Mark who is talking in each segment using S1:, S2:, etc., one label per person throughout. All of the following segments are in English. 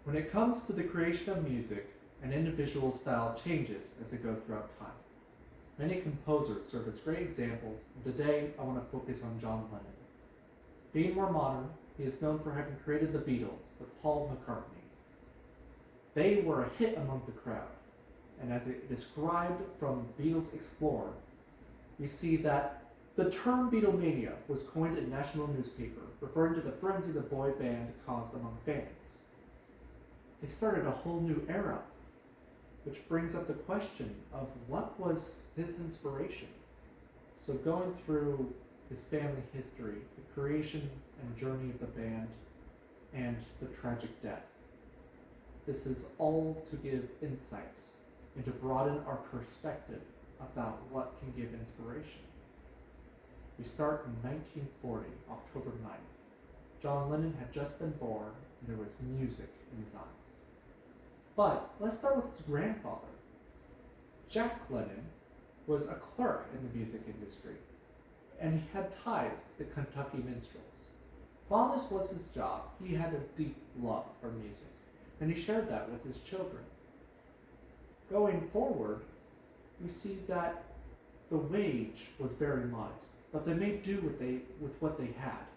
S1: When it comes to the creation of music, an individual's style changes as they go throughout time. Many composers serve as great examples, and today I want to focus on John Lennon. Being more modern, he is known for having created the Beatles with Paul McCartney. They were a hit among the crowd, and as it described from Beatles Explorer, we see that the term Beatlemania was coined in a national newspaper, referring to the frenzy the boy band caused among fans. They started a whole new era, which brings up the question of what was his inspiration. So going through his family history, the creation and journey of the band, and the tragic death. This is all to give insight and to broaden our perspective about what can give inspiration. We start in 1940, October 9th. John Lennon had just been born and there was music in his eyes. But let's start with his grandfather. Jack Lennon was a clerk in the music industry, and he had ties to the Kentucky Minstrels. While this was his job, he had a deep love for music, and he shared that with his children. Going forward, we see that the wage was very modest, but they made do with what they had.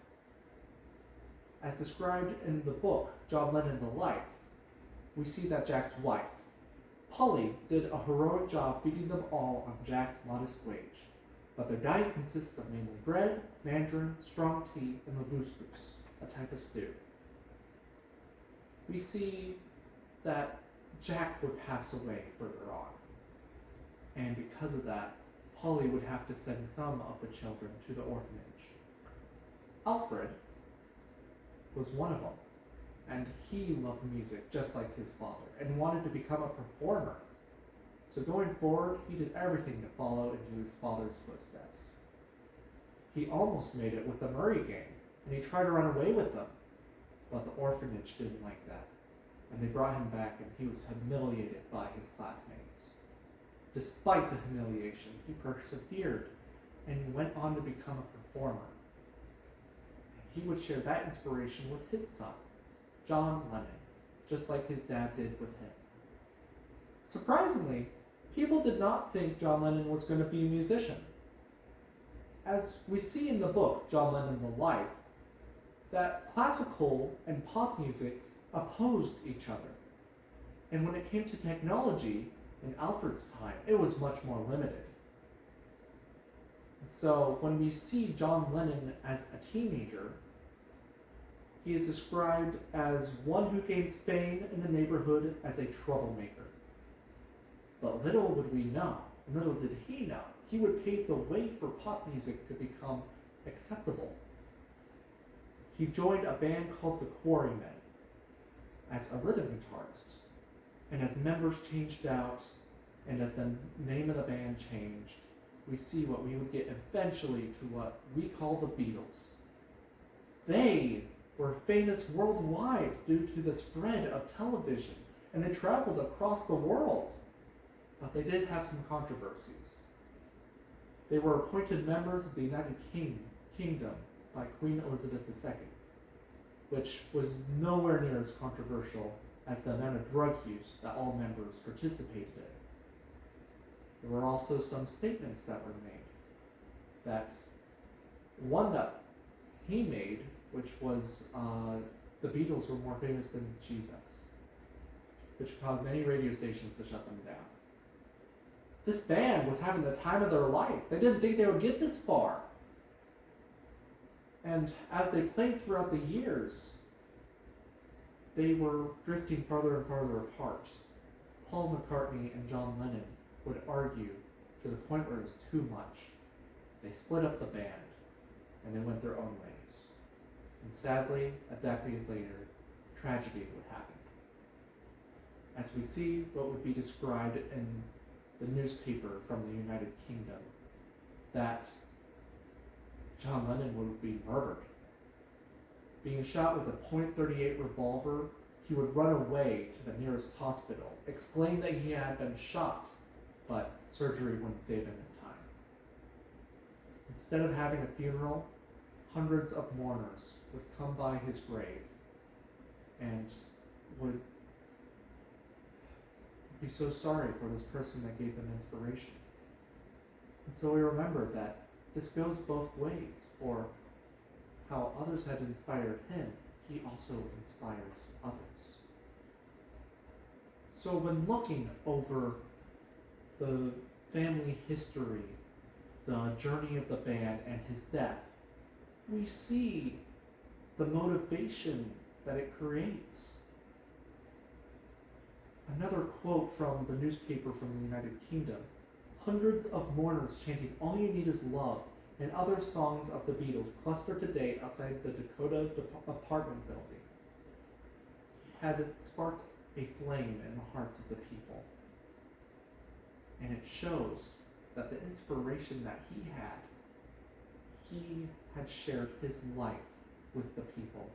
S1: As described in the book, John Lennon: The Life, we see that Jack's wife, Polly, did a heroic job feeding them all on Jack's modest wage, but their diet consists of mainly bread, mandarin, strong tea, and labuscus, a type of stew. We see that Jack would pass away further on, and because of that, Polly would have to send some of the children to the orphanage. Alfred was one of them, and he loved music just like his father and wanted to become a performer. So going forward, he did everything to follow into his father's footsteps. He almost made it with the Murray gang, and he tried to run away with them, but the orphanage didn't like that, and they brought him back and he was humiliated by his classmates. Despite the humiliation, he persevered and went on to become a performer. He would share that inspiration with his son, John Lennon, just like his dad did with him. Surprisingly, people did not think John Lennon was going to be a musician. As we see in the book, John Lennon: The Life, that classical and pop music opposed each other. And when it came to technology, in Alfred's time, it was much more limited. So when we see John Lennon as a teenager, he is described as one who gained fame in the neighborhood as a troublemaker. But little would we know, and little did he know, he would pave the way for pop music to become acceptable. He joined a band called the Quarrymen as a rhythm guitarist, and as members changed out, and as the name of the band changed, we see what we would get eventually to what we call the Beatles. They were famous worldwide due to the spread of television, and they traveled across the world. But they did have some controversies. They were appointed members of the United Kingdom by Queen Elizabeth II, which was nowhere near as controversial as the amount of drug use that all members participated in. There were also some statements that were made. That one that he made, which was the Beatles were more famous than Jesus, which caused many radio stations to shut them down. This band was having the time of their life. They didn't think they would get this far. And as they played throughout the years, they were drifting further and further apart. Paul McCartney and John Lennon would argue to the point where it was too much. They split up the band, and they went their own ways. And sadly, a decade later, tragedy would happen. As we see what would be described in the newspaper from the United Kingdom, that John Lennon would be murdered. Being shot with a .38 revolver, he would run away to the nearest hospital, explain that he had been shot, but surgery wouldn't save him in time. Instead of having a funeral, hundreds of mourners would come by his grave and would be so sorry for this person that gave them inspiration. And so we remember that this goes both ways. For how others had inspired him, he also inspires others. So when looking over the family history, the journey of the band, and his death, we see the motivation that it creates. Another quote from the newspaper from the United Kingdom: hundreds of mourners chanting "All You Need Is Love" and other songs of the Beatles cluster today outside the Dakota apartment building. He had sparked a flame in the hearts of the people. And it shows that the inspiration that he had shared his life with the people.